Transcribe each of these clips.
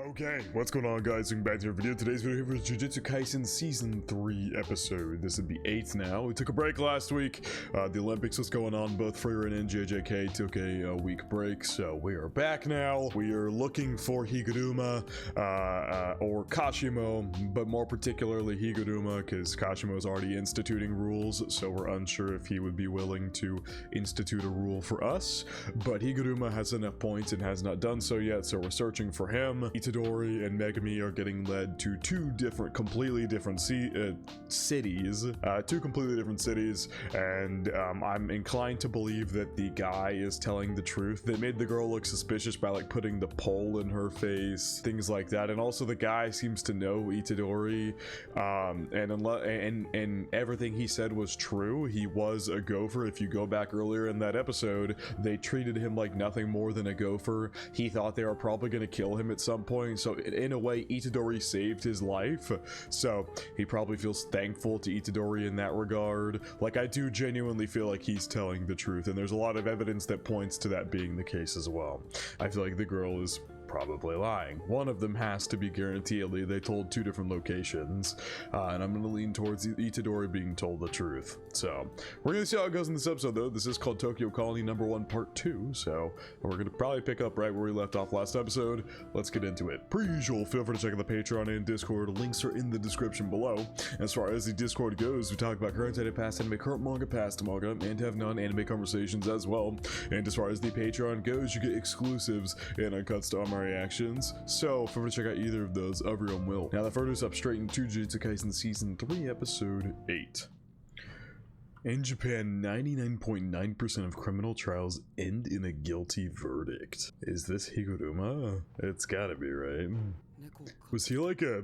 Okay, what's going on, guys? Welcome back to our video. Today's video here is Jujutsu Kaisen Season 3 episode. This would be 8th now. We took a break last week. The Olympics was going on. Both Frieren and JJK took a week break, so we are back now. We are looking for Higuruma or Kashimo, but more particularly Higuruma, because Kashimo is already instituting rules, so we're unsure if he would be willing to institute a rule for us. But Higuruma has enough points and has not done so yet, so we're searching for him. Itadori and Megami are getting led to two completely different cities, and I'm inclined to believe that the guy is telling the truth. They made the girl look suspicious by like putting the pole in her face, things like that, and also the guy seems to know Itadori, and everything he said was true. He was a gopher. If you go back earlier in that episode, they treated him like nothing more than a gopher. He thought they were probably going to kill him at some point, so in a way Itadori saved his life, so he probably feels thankful to Itadori in that regard. Like, I do genuinely feel like he's telling the truth, and there's a lot of evidence that points to that being the case as well. I feel like the girl is probably lying. One of them has to be guaranteedly. They told two different locations, and I'm going to lean towards Itadori being told the truth. So we're going to see how it goes in this episode, though. This is called Tokyo Colony number 1 part 2, so we're going to probably pick up right where we left off last episode. Let's get into it. Per usual, feel free to check out the Patreon and Discord. Links are in the description below. As far as the Discord goes, we talk about current anime, past anime, current manga, past manga, and have non-anime conversations as well. And as far as the Patreon goes, you get exclusives and uncuts to all my reactions, so feel free to check out either of those of your own will. Now, the furthest up straight into Jujutsu Kaisen Season 3, Episode 8. In Japan, 99.9% of criminal trials end in a guilty verdict. Is this Higuruma? It's gotta be, right? Was he like a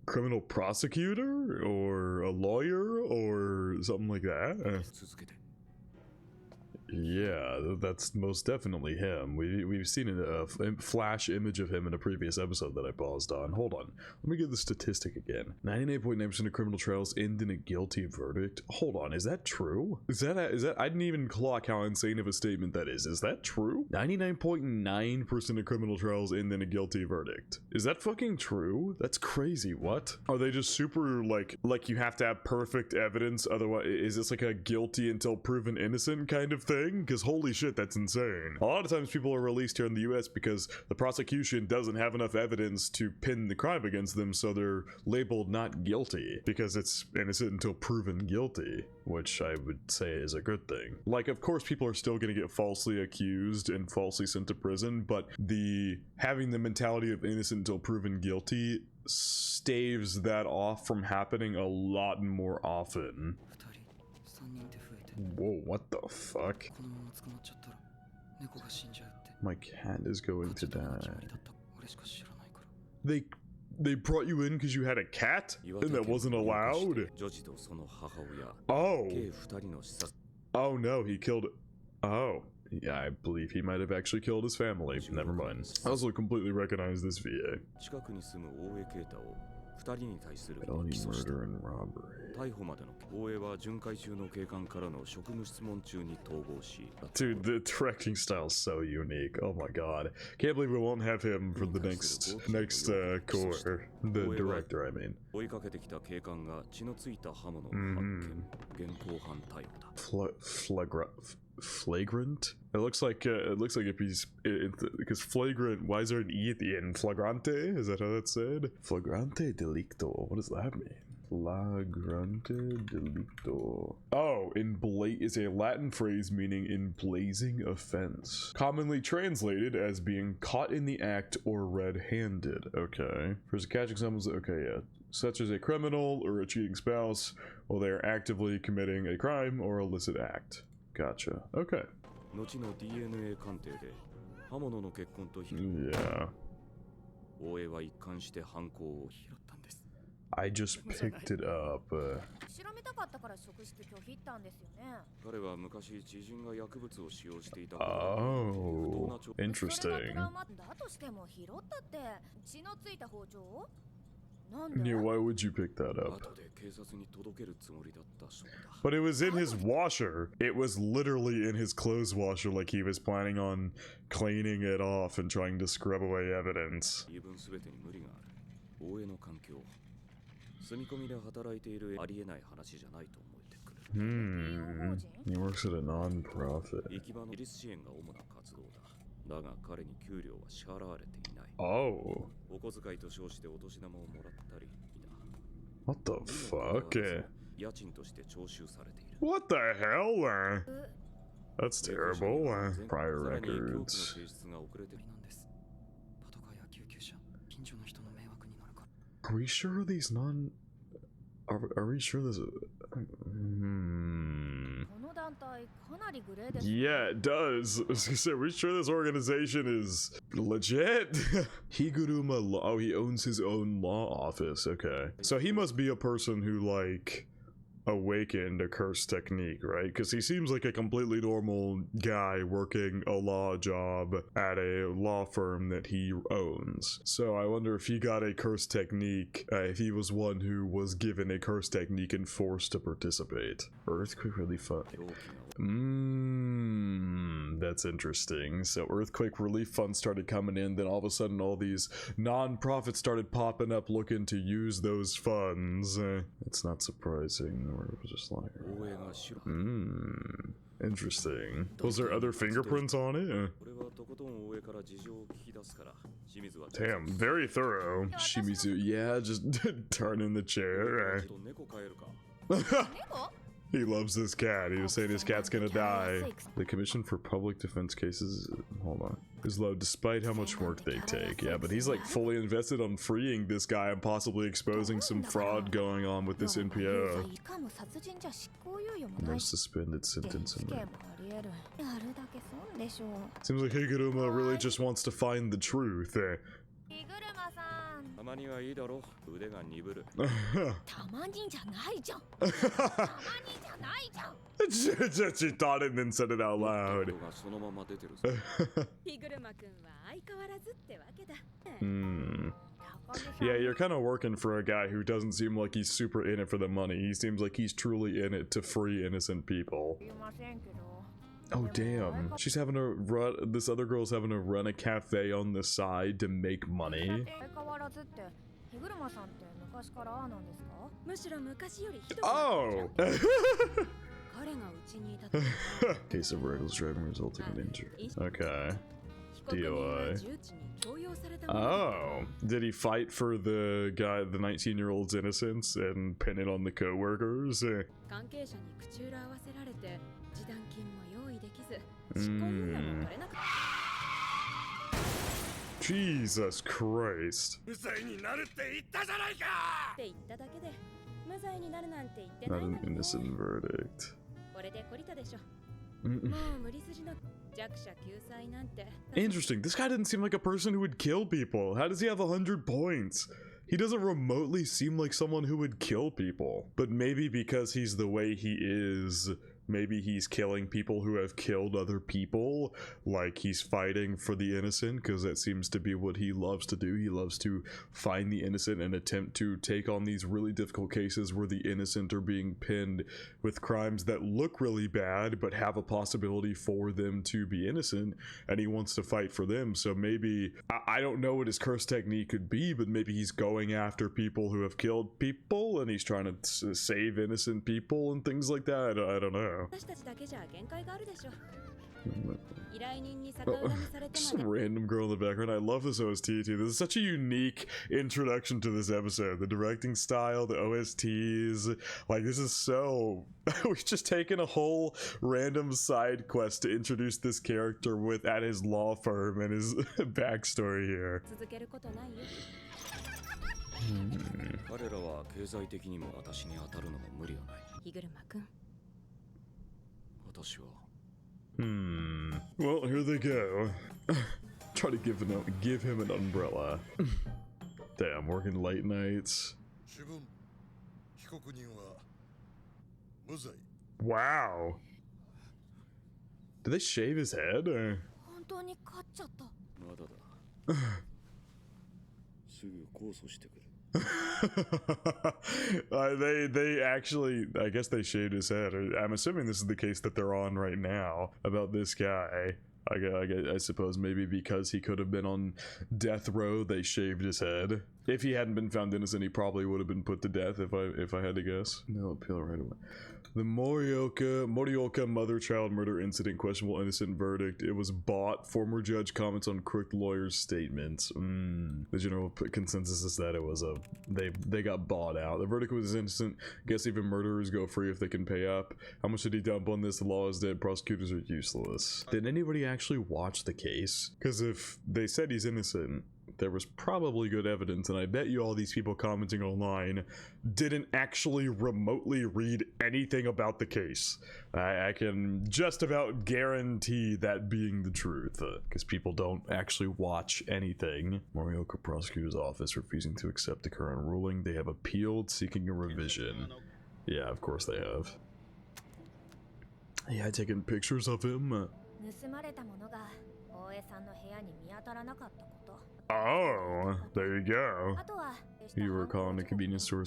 criminal prosecutor or a lawyer or something like that? Yeah, that's most definitely him. We've seen a flash image of him in a previous episode that I paused on. Hold on, let me get the statistic again. 98.9% of criminal trials end in a guilty verdict. Hold on, is that true? Is that I didn't even clock how insane of a statement that is. Is that true? 99.9% of criminal trials end in a guilty verdict. Is that fucking true? That's crazy. What? Are they just super like you have to have perfect evidence, otherwise is this like a guilty until proven innocent kind of thing? Because holy shit, that's insane. A lot of times people are released here in the US because the prosecution doesn't have enough evidence to pin the crime against them, so they're labeled not guilty because it's innocent until proven guilty, which I would say is a good thing. Like, of course people are still going to get falsely accused and falsely sent to prison, but having the mentality of innocent until proven guilty staves that off from happening a lot more often. Whoa, what the fuck? My cat is going to die. They brought you in because you had a cat? And that wasn't allowed? Oh. Oh no, he killed... Oh. Yeah, I believe he might have actually killed his family. Never mind. I also completely recognize this VA. Felony murder and robbery. Dude, the directing style is so unique. Oh my god. Can't believe we won't have him for the next core. The director, I mean. Flagrant? It looks like if he's because flagrant. Why is there an E at the end? Flagrante? Is that how that's said? Flagrante delicto. What does that mean? Flagrante delicto. Oh, is a Latin phrase meaning in blazing offense. Commonly translated as being caught in the act or red-handed. Okay. For catching someone's okay, yeah. Such as a criminal or a cheating spouse while they are actively committing a crime or illicit act. Gotcha. Okay. Yeah. I just picked it up. Oh, interesting. Yeah, why would you pick that up? But it was in his washer. It was literally in his clothes washer, like he was planning on cleaning it off and trying to scrub away evidence. He works at a non-profit. Oh. What the fuck? What the hell? That's terrible. Prior records. Are we sure these non... Are we sure this... Yeah, it does. I was gonna say, are we sure this organization is legit? Higuruma Law. Oh, he owns his own law office. Okay. So he must be a person who, like, awakened a curse technique, right? Because he seems like a completely normal guy working a law job at a law firm that he owns. So I wonder if he got a curse technique, if he was one who was given a curse technique and forced to participate. Earthquake Relief Fund. That's interesting. So Earthquake Relief Fund started coming in, then all of a sudden all these non-profits started popping up looking to use those funds. It's not surprising. We're just like... Interesting. Was there other fingerprints on it? Damn, very thorough. Shimizu, yeah, just turn in the chair. He loves this cat. He was saying his cat's gonna die. The Commission for Public Defense Cases, hold on, is low despite how much work they take. Yeah, but he's like fully invested on freeing this guy and possibly exposing some fraud going on with this NPO. No suspended sentence in there. Seems like Higuruma really just wants to find the truth. She thought it and then said it out loud. Yeah, you're kind of working for a guy who doesn't seem like he's super in it for the money. He seems like he's truly in it to free innocent people. Oh damn, she's having to run, this other girl's having to run a cafe on the side to make money. Oh! Case of reckless driving resulting in injury. Okay. DOI. Oh, did he fight for the guy, the 19-year-old's innocence and pin it on the co-workers? Jesus Christ. Not an innocent verdict. Interesting. This guy didn't seem like a person who would kill people. How does he have 100 points? He doesn't remotely seem like someone who would kill people. But maybe because he's the way he is, maybe he's killing people who have killed other people, like he's fighting for the innocent, because that seems to be what he loves to do. He loves to find the innocent and attempt to take on these really difficult cases where the innocent are being pinned with crimes that look really bad but have a possibility for them to be innocent, and he wants to fight for them. So maybe, I don't know what his curse technique could be, but maybe he's going after people who have killed people and he's trying to save innocent people and things like that. I don't know. Some random girl in the background. I love this OST too. This is such a unique introduction to this episode. The directing style, the OSTs, like this is so... We've just taken a whole random side quest to introduce this character with at his law firm and his backstory here. Well, here they go. Try to give him an umbrella. Damn, working late nights. Wow. Did they shave his head? Or? They actually, I guess they shaved his head. I'm assuming this is the case that they're on right now about this guy. I suppose maybe because he could have been on death row, they shaved his head. If he hadn't been found innocent, he probably would have been put to death if I had to guess. No appeal right away. The Morioka mother-child murder incident, questionable innocent verdict. It was bought. Former judge comments on crooked lawyer's statements. The general consensus is that it was they got bought out. The verdict was innocent. Guess even murderers go free if they can pay up. How much did he dump on this? The law is dead. Prosecutors are useless. Did anybody actually watch the case? Because if they said he's innocent, there was probably good evidence, and I bet you all these people commenting online didn't actually remotely read anything about the case. I can just about guarantee that being the truth, because people don't actually watch anything. Morioka prosecutor's office refusing to accept the current ruling. They have appealed, seeking a revision. Yeah, of course they have. Yeah, taking pictures of him. Oh, there you go. You were calling the convenience store.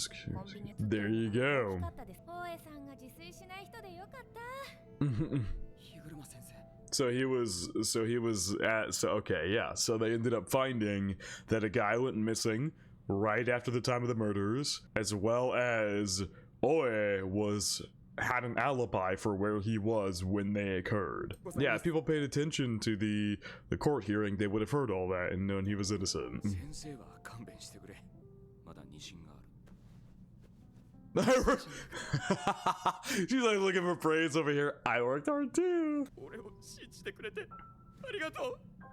There you go. Okay, yeah. So they ended up finding that a guy went missing right after the time of the murders, as well as Oe had an alibi for where he was when they occurred. Yeah, if people paid attention to the court hearing, they would have heard all that and known he was innocent. She's like looking for praise over here. I worked hard too.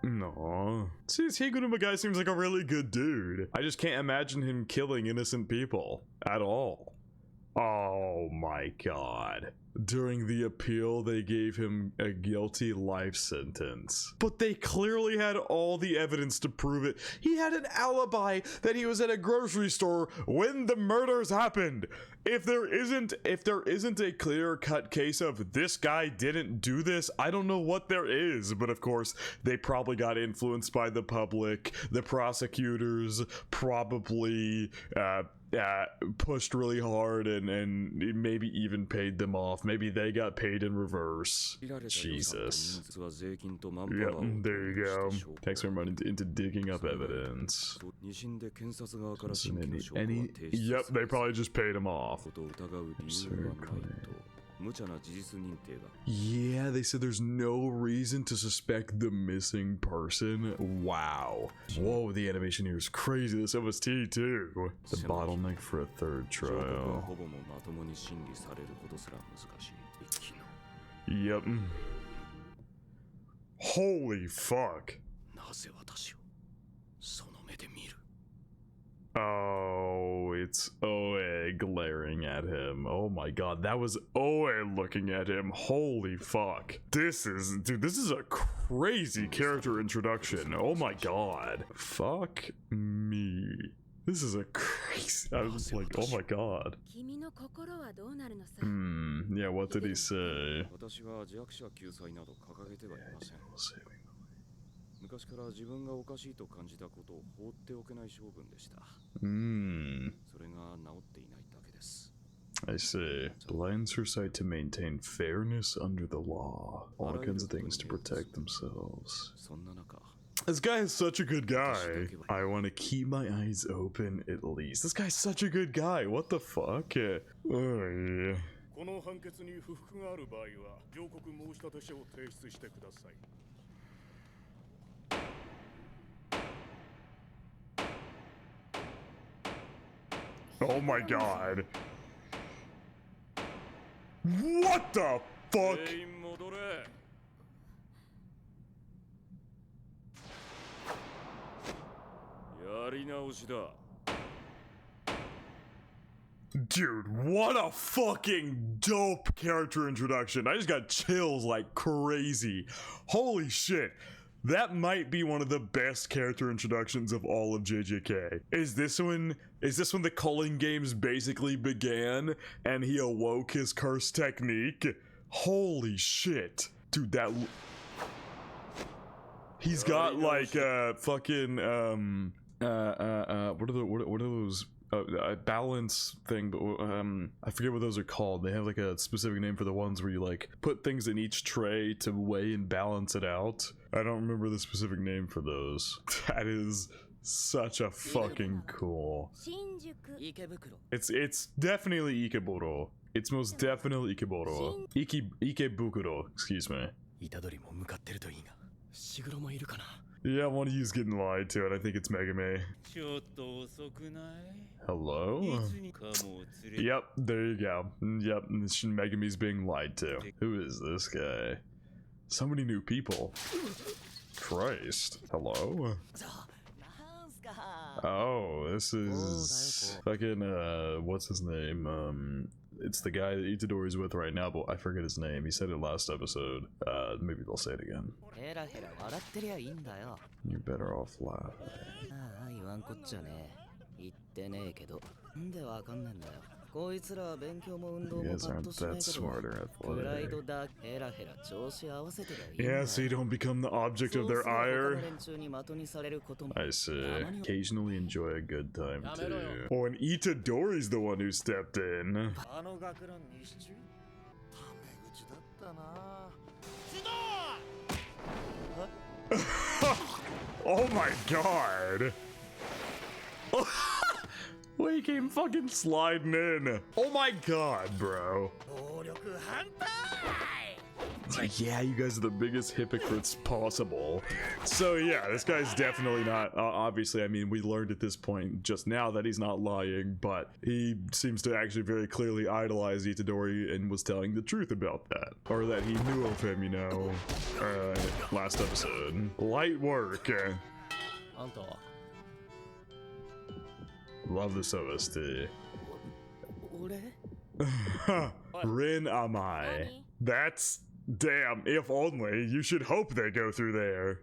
No. See, this Higuruma guy seems like a really good dude. I just can't imagine him killing innocent people at all. Oh my god. During the appeal, they gave him a guilty life sentence. But they clearly had all the evidence to prove it. He had an alibi that he was at a grocery store when the murders happened. If there isn't a clear-cut case of this guy didn't do this, I don't know what there is. But of course, they probably got influenced by the public. The prosecutors probably pushed really hard and maybe even paid them off. Maybe they got paid in reverse. Jesus. Yep, there you go. Takes some money into digging up evidence. Yep, they probably just paid him off. Yeah, they said there's no reason to suspect the missing person. Wow. Whoa, the animation here is crazy. This OST too. The bottleneck for a third trial. Yep. Holy fuck. Oh, it's Oe glaring at him. Oh my god, that was Oe looking at him. Holy fuck. This is a crazy character introduction. Oh my god. Fuck me. This is a crazy... I was like, oh my god. Yeah, what did he say? I see. Blinds her sight to maintain fairness under the law. All kinds of things to protect themselves. This guy is such a good guy. I want to keep my eyes open at least. This guy's such a good guy. What the fuck? Oh, yeah. Oh my god. What the fuck? Dude, what a fucking dope character introduction. I just got chills like crazy. Holy shit. That might be one of the best character introductions of all of JJK. Is this when the culling games basically began and he awoke his curse technique? Holy shit. Dude, that... He's got like fucking what are those a balance thing, but I forget what those are called. They have like a specific name for the ones where you like put things in each tray to weigh and balance it out. I don't remember the specific name for those. That is such a fucking cool. It's definitely Ikeburo. It's most definitely Ikeburo. Ikebukuro, excuse me. Yeah, I want to use getting lied to, and I think it's Megami. Hello? Yep, there you go. Yep, Megami's being lied to. Who is this guy? So many new people. Christ. Hello? Oh, this is fucking, what's his name? It's the guy that Itadori's with right now, but I forget his name. He said it last episode. Maybe they'll say it again. You're better off laughing. You guys aren't that smart or athletic. Yeah, so you don't become the object of their ire. I see. Occasionally enjoy a good time too. Oh, and Itadori's the one who stepped in. Oh my god! Well, he came fucking sliding in. Oh my god, bro. It's like, yeah, you guys are the biggest hypocrites possible. So yeah, this guy's definitely not, obviously, I mean, we learned at this point just now that he's not lying, but he seems to actually very clearly idolize Itadori and was telling the truth about that. Or that he knew of him, you know, last episode. Light work. Love this OST. Rin Amai. That's damn, if only. You should hope they go through there.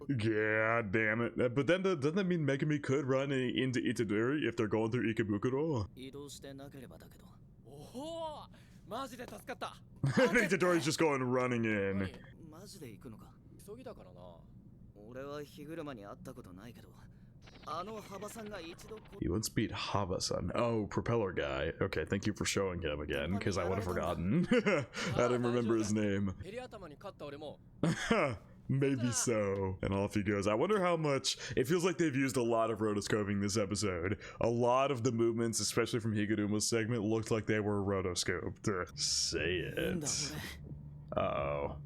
Yeah, damn it. But then doesn't that mean Megami could run into Itadori if they're going through Ikebukuro? Itadori's just going running in. He once beat Haba-san. Oh, propeller guy. Okay, thank you for showing him again, because I would have forgotten. I didn't remember his name. Maybe so. And off he goes. I wonder how much... It feels like they've used a lot of rotoscoping this episode. A lot of the movements, especially from Higuruma's segment, looked like they were rotoscoped. Say it. Uh-oh.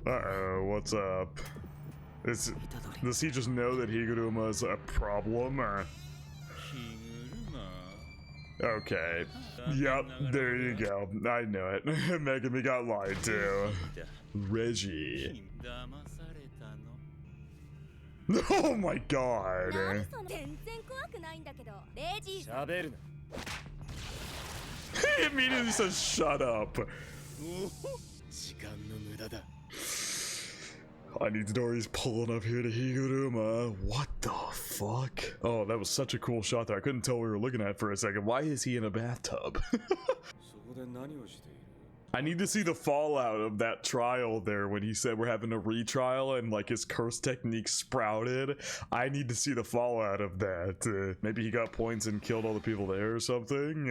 Uh-oh, what's up? Does he just know that Higuruma's a problem, or... Okay. Yep, there you go. I know it. Megami got lied to. Reggie. Oh my god. He immediately says, shut up. I need Itadori's pulling up here to Higuruma. What the fuck? Oh, that was such a cool shot there. I couldn't tell what we were looking at for a second. Why is he in a bathtub? I need to see the fallout of that trial there when he said we're having a retrial and like his curse technique sprouted. I need to see the fallout of that. Maybe he got points and killed all the people there or something.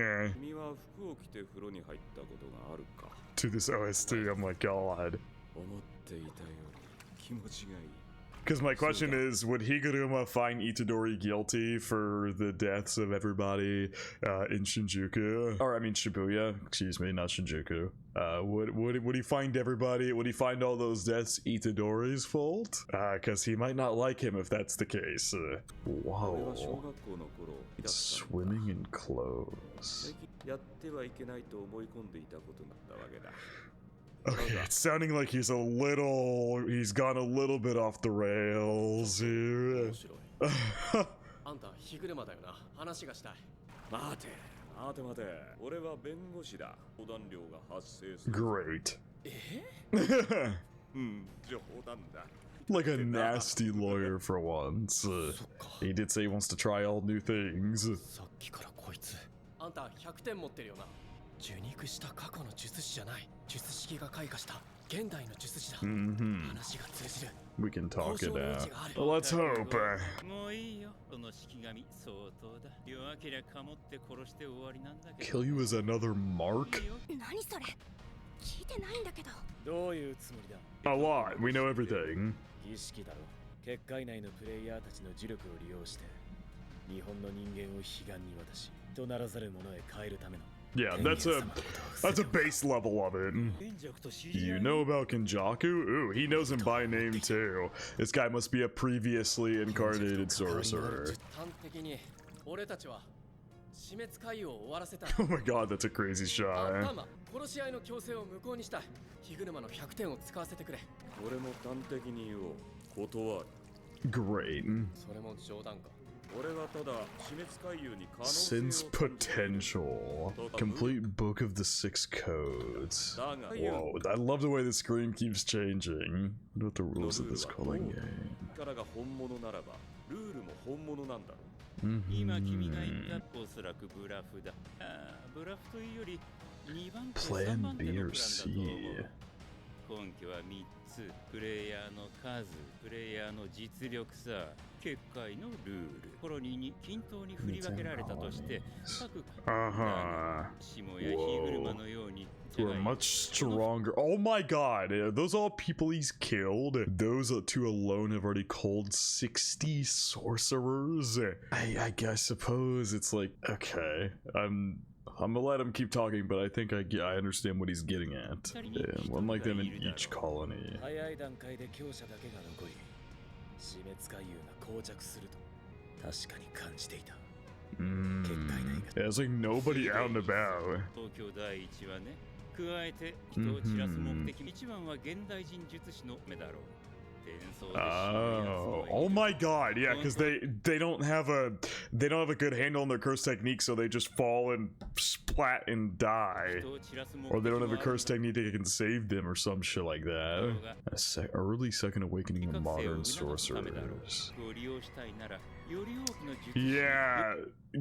To this OST, oh my god. Because my question is, would Higuruma find Itadori guilty for the deaths of everybody in Shinjuku? Or I mean Shibuya, excuse me, not Shinjuku. Would he find everybody, would he find all those deaths Itadori's fault? Because he might not like him if that's the case. Whoa. Swimming in clothes. Okay, it's sounding like he's gone a little bit off the rails here. Great. Like a nasty lawyer for once. He did say he wants to try all new things. さっきからこいつあんた100点持ってるよな。受肉した過去の術師じゃない。術式が開花した現代の術師だ。話が通じる。We can talk it out. Let's hope. もういいよ。その式神相当だ。弱けりゃかもって殺して終わりなんだけど。 Kill you as another mark? 何それ聞いてないんだけど。どういうつもりだ。 A lot. We know everything. 儀式だろ。結界内のプレイヤーたちの呪力を利用して日本の人間を彼岸に渡しとならざる者へ変えるための。 Yeah, that's a base level of it. You know about Kenjaku? Ooh, he knows him by name too. This guy must be a previously incarnated sorcerer. 端的に俺たちは死滅回避を終わらせた。 Oh my god, that's a crazy shot. ママ、殺し合いの強制を無効にしたい。火車の100点を使わせてくれ。俺も端的に言おう。断る。 Great. それも冗談か。 Sin's potential. Complete book of the 6 codes. Whoa, I love the way the screen keeps changing. What about the rules of this calling game? 今君が言ったおそらくブラフだ。ブラフというより2番手 Plan 3番手 B の or プランだと C? 思う。根拠は3つ。プレイヤーの数、プレイヤーの実力さ、結界のルール。コロニーに均等に振り分けられたとして各下や火車のように We're much stronger. Oh my god, those all people he's killed. Those two alone have already called 60 sorcerers. I suppose it's like, okay, I'm gonna let him keep talking, but I think I understand what he's getting at. Yeah, one like them in each colony. 早い段階で強者だけが残り、死滅回遊が膠着すると確かに感じていた。Yeah, it's like nobody out and about. 東京第一はね、加えて人を散らす目的、一番は現代人術師の目だろう。 Oh my god, yeah, because they don't have a good handle on their curse technique, so they just fall and splat and die, or they don't have a curse technique that can save them or some shit like that. Early second awakening of modern sorcerers. Yeah,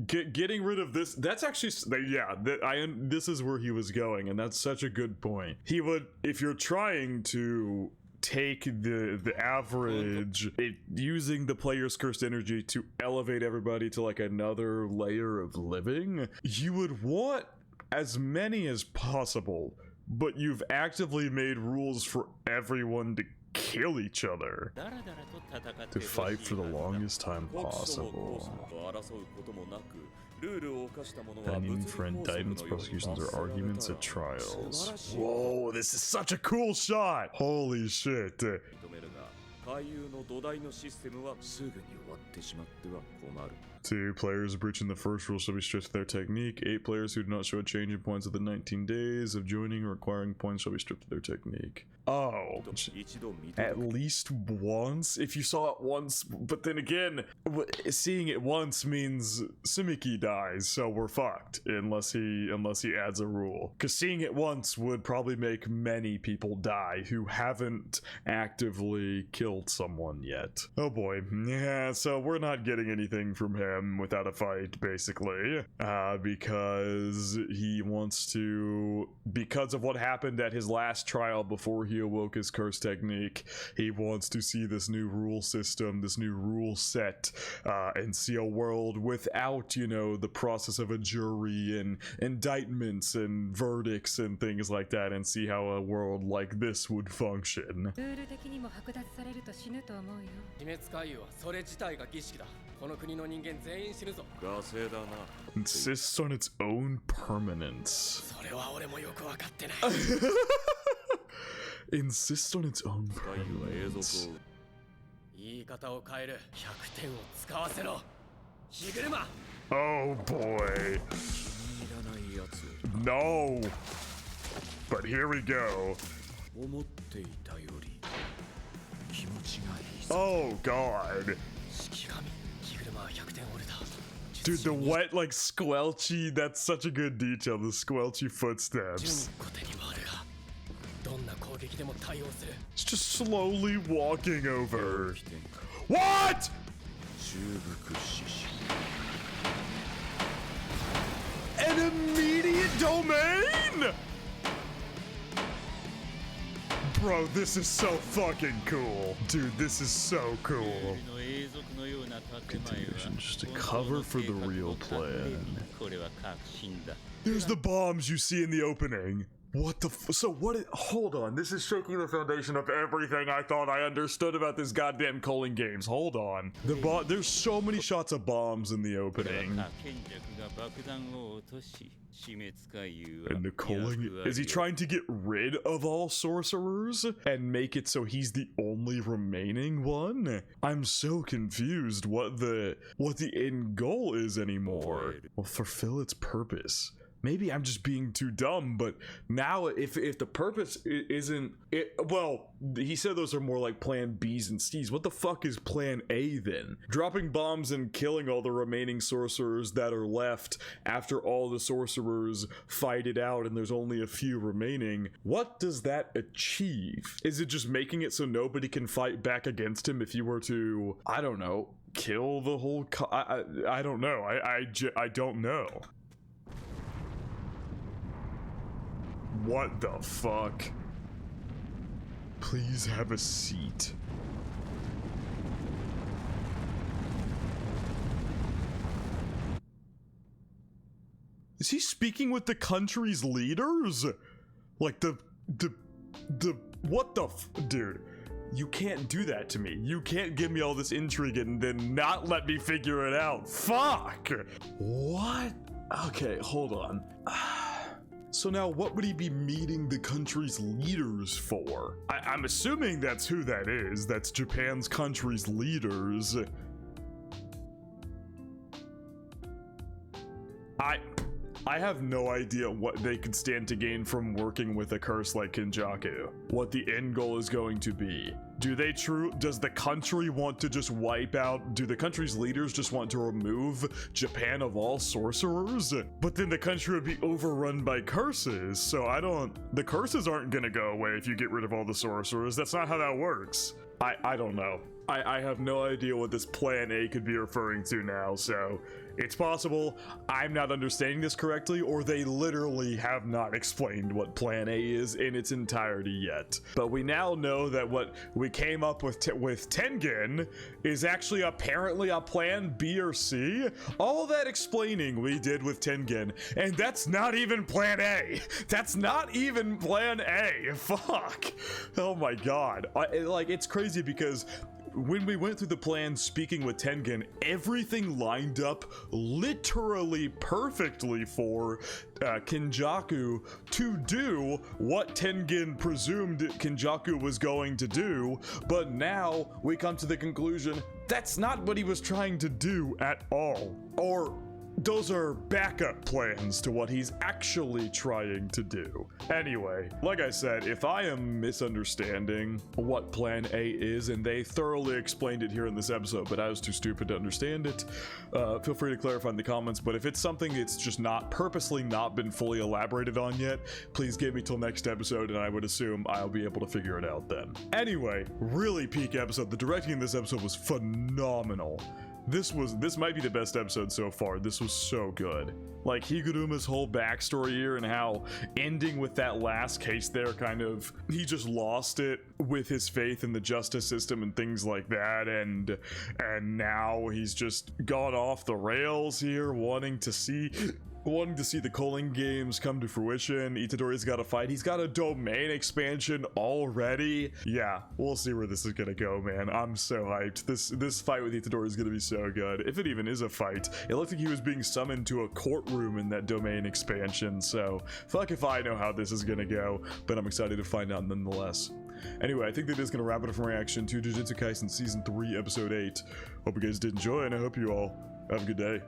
getting rid of this, that's actually, yeah, this is where he was going, and that's such a good point. He would, if you're trying to take the average, using the player's cursed energy to elevate everybody to like another layer of living, you would want as many as possible, but you've actively made rules for everyone to kill each other, to fight for the longest time possible. Pending for indictments, prosecutions, or arguments at trials. Whoa, this is such a cool shot! Holy shit. 回遊の土台のシステムはすぐに終わってしまっては困る。 2 players breaching the first rule shall be stripped of their technique. 8 players who do not show a change in points within 19 days of joining or acquiring points shall be stripped of their technique. Oh, at least once? If you saw it once, but then again, seeing it once means Sumiki dies, so we're fucked unless he adds a rule. Because seeing it once would probably make many people die who haven't actively killed someone yet. Oh boy, yeah, so we're not getting anything from him without a fight, basically, because he wants to, because of what happened at his last trial before he awoke his curse technique, he wants to see this new rule system, this new rule set, and see a world without, you know, the process of a jury and indictments and verdicts and things like that, and see how a world like this would function. ルール的にも剥奪されると死ぬと思うよ。死滅回遊はそれ自体が儀式だ。この国の人間全員死ぬぞ。ガセだな。Insists on its own permanence. それは俺もよくわかってない。Insists on its own permanence. 言い方を変える。100点を使わせろ。火車。Oh boy. No. But here we go. 思っていたより気持ちがいい。Oh god. Dude, the wet, like, squelchy, that's such a good detail, the squelchy footsteps. ても対応する。 It's just slowly walking over. 起点か What? 中腹獅子 An immediate domain? Bro, this is so fucking cool. Dude, this is so cool. の永続のような建前は Just a cover for the real plan. これは確信だ。 There's the bombs you see in the opening. What the so what it, hold on, this is shaking the foundation of everything I thought I understood about this goddamn Culling games. Hold on. There's so many shots of bombs in the opening. 賢弱が爆弾を落とし死滅回遊は And the Culling, is he trying to get rid of all sorcerers and make it so he's the only remaining one? I'm so confused what the end goal is anymore. Well, fulfill its purpose. Maybe I'm just being too dumb, but now if the purpose isn't it, well, he said those are more like plan B's and C's. What the fuck is plan A then? Dropping bombs and killing all the remaining sorcerers that are left after all the sorcerers fight it out and there's only a few remaining. What does that achieve? Is it just making it so nobody can fight back against him if you were to, I don't know, kill the whole I don't know. I don't know. What the fuck? Please have a seat. Is he speaking with the country's leaders? Like what the dude? You can't do that to me. You can't give me all this intrigue and then not let me figure it out. Fuck! What? Okay, hold on. So now what would he be meeting the country's leaders for? I'm assuming that's who that is. That's Japan's country's leaders. I have no idea what they could stand to gain from working with a curse like Kenjaku. What the end goal is going to be. Does the country want to just wipe out, do the country's leaders just want to remove Japan of all sorcerers? But then the country would be overrun by curses, so the curses aren't gonna go away if you get rid of all the sorcerers. That's not how that works. I don't know. I have no idea what this plan A could be referring to now, so it's possible I'm not understanding this correctly, or they literally have not explained what plan A is in its entirety yet. But we now know that what we came up with Tengen is actually apparently a plan B or C. All that explaining we did with Tengen, and that's not even plan A. That's not even plan A. Fuck. Oh my god. It's crazy because when we went through the plan speaking with Tengen, everything lined up literally perfectly for Kenjaku to do what Tengen presumed Kenjaku was going to do, but now we come to the conclusion that's not what he was trying to do at all. Or those are backup plans to what he's actually trying to do. Anyway, like I said, if I am misunderstanding what plan A is, and they thoroughly explained it here in this episode, but I was too stupid to understand it, feel free to clarify in the comments. But if it's something that's just purposely not been fully elaborated on yet, please give me till next episode, and I would assume I'll be able to figure it out then. Anyway, really peak episode. The directing in this episode was phenomenal. This might be the best episode so far. This was so good. Like Higuruma's whole backstory here and how ending with that last case there, he just lost it with his faith in the justice system and things like that, and now he's just gone off the rails here, wanting to see the Culling games come to fruition. Itadori's got a fight. He's got a domain expansion already. Yeah, we'll see where this is gonna go, man. I'm so hyped. This fight with Itadori is gonna be so good. If it even is a fight. It looked like he was being summoned to a courtroom in that domain expansion, so fuck if I know how this is gonna go, but I'm excited to find out nonetheless. Anyway, I think that is gonna wrap it up from reaction to Jujutsu Kaisen Season 3, Episode 8. Hope you guys did enjoy, and I hope you all have a good day.